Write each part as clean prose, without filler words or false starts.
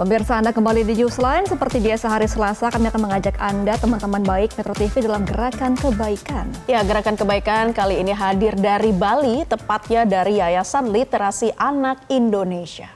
Pemirsa, Anda kembali di Newsline. Seperti biasa hari Selasa, kami akan mengajak Anda, teman-teman baik Metro TV, dalam Gerakan Kebaikan. Ya, Gerakan Kebaikan kali ini hadir dari Bali, tepatnya dari Yayasan Literasi Anak Indonesia.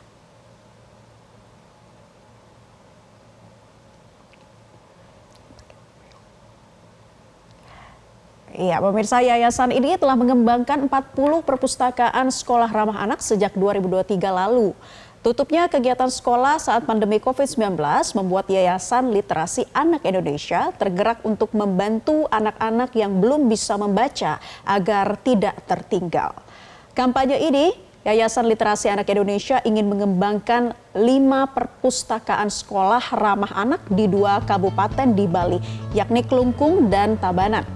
Iya, pemirsa, yayasan ini telah mengembangkan 40 perpustakaan sekolah ramah anak sejak 2023 lalu. Tutupnya kegiatan sekolah saat pandemi COVID-19 membuat Yayasan Literasi Anak Indonesia tergerak untuk membantu anak-anak yang belum bisa membaca agar tidak tertinggal. Kampanye ini, Yayasan Literasi Anak Indonesia ingin mengembangkan 5 perpustakaan sekolah ramah anak di 2 kabupaten di Bali, yakni Klungkung dan Tabanan.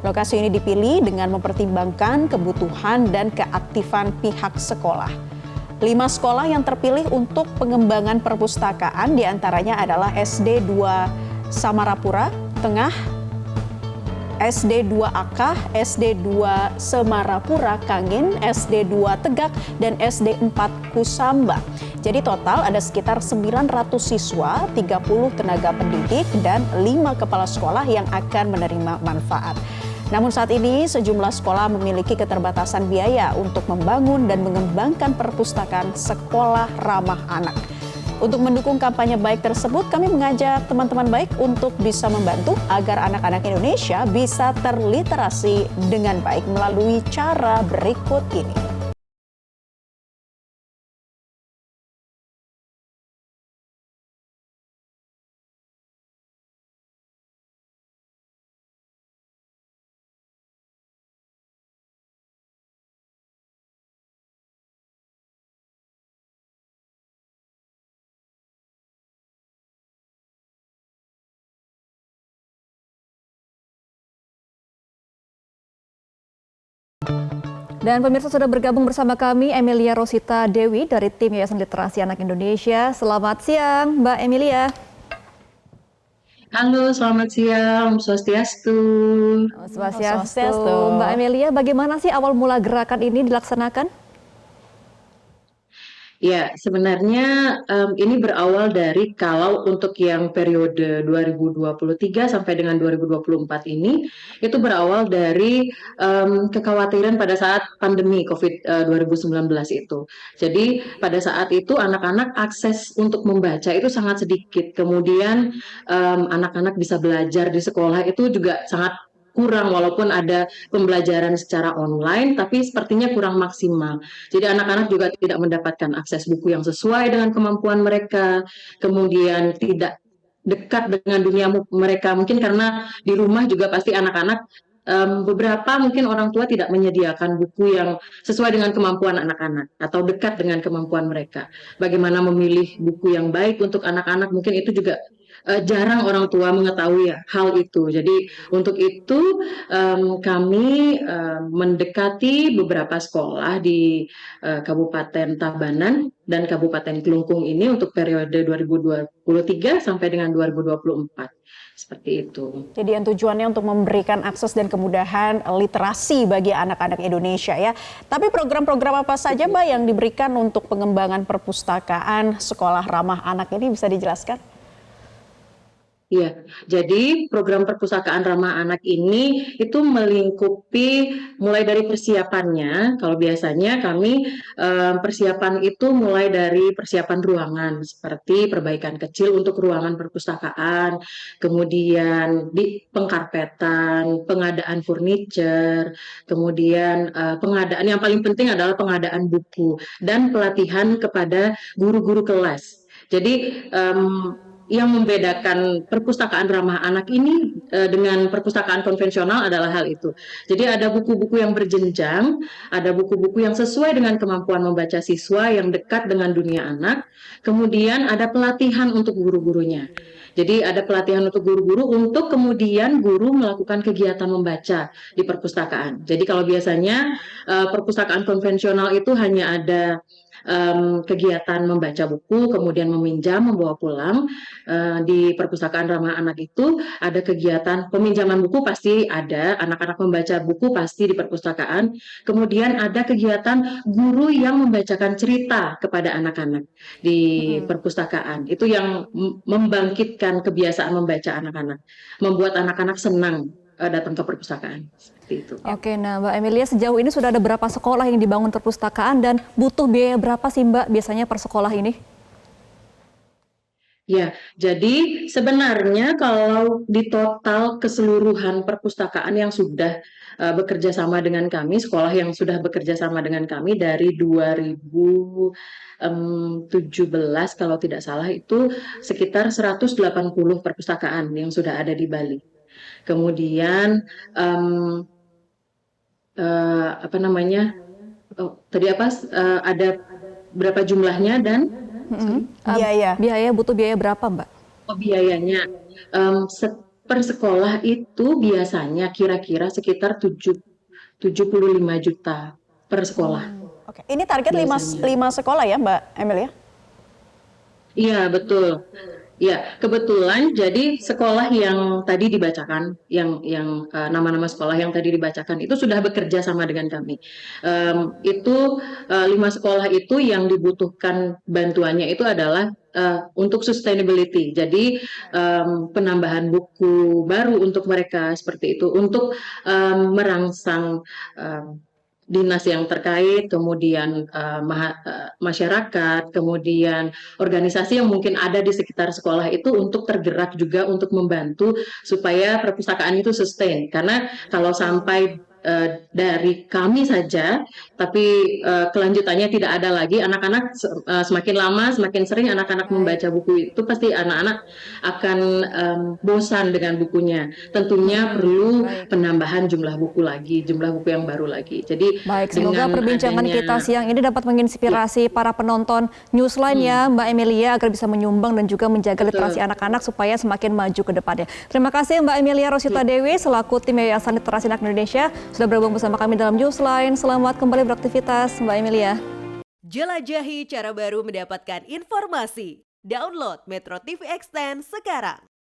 Lokasi ini dipilih dengan mempertimbangkan kebutuhan dan keaktifan pihak sekolah. 5 sekolah yang terpilih untuk pengembangan perpustakaan diantaranya adalah SD 2 Samarapura Tengah, SD 2 Akah, SD 2 Semarapura Kangin, SD 2 Tegak, dan SD 4 Kusamba. Jadi total ada sekitar 900 siswa, 30 tenaga pendidik, dan 5 kepala sekolah yang akan menerima manfaat. Namun saat ini sejumlah sekolah memiliki keterbatasan biaya untuk membangun dan mengembangkan perpustakaan sekolah ramah anak. Untuk mendukung kampanye baik tersebut, kami mengajak teman-teman baik untuk bisa membantu agar anak-anak Indonesia bisa terliterasi dengan baik melalui cara berikut ini. Dan pemirsa, sudah bergabung bersama kami Emilia Rosita Dewi dari tim Yayasan Literasi Anak Indonesia. Selamat siang, Mbak Emilia. Halo, selamat siang, Om Swastiastu. Swastiastu. Mbak Emilia, bagaimana sih awal mula gerakan ini dilaksanakan? Ya, sebenarnya ini berawal dari kalau untuk yang periode 2023 sampai dengan 2024 ini, itu berawal dari kekhawatiran pada saat pandemi COVID 2019 itu. Jadi pada saat itu anak-anak akses untuk membaca itu sangat sedikit. Kemudian anak-anak bisa belajar di sekolah itu juga sangat kurang, walaupun ada pembelajaran secara online, tapi sepertinya kurang maksimal. Jadi anak-anak juga tidak mendapatkan akses buku yang sesuai dengan kemampuan mereka, kemudian tidak dekat dengan dunia mereka, mungkin karena di rumah juga pasti anak-anak beberapa mungkin orang tua tidak menyediakan buku yang sesuai dengan kemampuan anak-anak atau dekat dengan kemampuan mereka. Bagaimana memilih buku yang baik untuk anak-anak, mungkin itu juga jarang orang tua mengetahui hal itu. Jadi untuk itu kami mendekati beberapa sekolah di Kabupaten Tabanan dan Kabupaten Klungkung ini untuk periode 2023 sampai dengan 2024. Seperti itu. Jadi yang tujuannya untuk memberikan akses dan kemudahan literasi bagi anak-anak Indonesia ya. Tapi program-program apa saja Mbak yang diberikan untuk pengembangan perpustakaan sekolah ramah anak ini, bisa dijelaskan? Iya, jadi program perpustakaan ramah anak ini itu melingkupi mulai dari persiapannya. Kalau biasanya kami persiapan itu mulai dari persiapan ruangan, seperti perbaikan kecil untuk ruangan perpustakaan, kemudian di pengkarpetan, pengadaan furniture, kemudian pengadaan yang paling penting adalah pengadaan buku dan pelatihan kepada guru-guru kelas. Jadi yang membedakan perpustakaan ramah anak ini dengan perpustakaan konvensional adalah hal itu. Jadi ada buku-buku yang berjenjang, ada buku-buku yang sesuai dengan kemampuan membaca siswa yang dekat dengan dunia anak, kemudian ada pelatihan untuk guru-gurunya. Jadi ada pelatihan untuk guru-guru untuk kemudian guru melakukan kegiatan membaca di perpustakaan. Jadi kalau biasanya perpustakaan konvensional itu hanya ada kegiatan membaca buku, kemudian meminjam, membawa pulang. Di perpustakaan ramah anak itu ada kegiatan peminjaman buku pasti ada, anak-anak membaca buku pasti di perpustakaan. Kemudian ada kegiatan guru yang membacakan cerita kepada anak-anak di perpustakaan. Itu yang membangkitkan kebiasaan membaca anak-anak, membuat anak-anak senang datang ke perpustakaan. Seperti itu. Oke, nah Mbak Emilia, sejauh ini sudah ada berapa sekolah yang dibangun perpustakaan dan butuh biaya berapa sih Mbak biasanya per sekolah ini? Ya, jadi sebenarnya kalau di total keseluruhan perpustakaan yang sudah bekerja sama dengan kami, sekolah yang sudah bekerja sama dengan kami dari 2017 kalau tidak salah itu sekitar 180 perpustakaan yang sudah ada di Bali. Kemudian apa namanya? Tadi apa? Ada berapa jumlahnya dan Biaya butuh biaya berapa Mbak? biayanya per sekolah itu biasanya kira-kira sekitar 75 juta per sekolah. Oke, ini target Biasanya. 5 sekolah ya Mbak Emilia? Iya, betul. Ya, kebetulan jadi sekolah yang tadi dibacakan, yang nama-nama sekolah yang tadi dibacakan itu sudah bekerja sama dengan kami. Itu 5 sekolah itu yang dibutuhkan bantuannya itu adalah untuk sustainability. Jadi penambahan buku baru untuk mereka seperti itu, untuk merangsang dinas yang terkait, kemudian masyarakat, kemudian organisasi yang mungkin ada di sekitar sekolah itu untuk tergerak juga untuk membantu supaya perpustakaan itu sustain. Karena kalau sampai dari kami saja, tapi kelanjutannya tidak ada lagi, anak-anak semakin lama, semakin sering anak-anak membaca buku itu pasti anak-anak akan bosan dengan bukunya. Tentunya perlu penambahan jumlah buku lagi, jumlah buku yang baru lagi. Jadi Baik, semoga dengan perbincangan adanya kita siang ini dapat menginspirasi para penonton Newsline ya Mbak Emilia agar bisa menyumbang dan juga menjaga literasi anak-anak supaya semakin maju ke depannya. Terima kasih Mbak Emilia Rosita Dewi selaku tim Yayasan Literasi Anak Indonesia sudah bergabung bersama kami dalam Newsline. Selamat kembali beraktivitas Mbak Emilia. Jelajahi cara baru mendapatkan informasi. Download Metro TV Extend sekarang.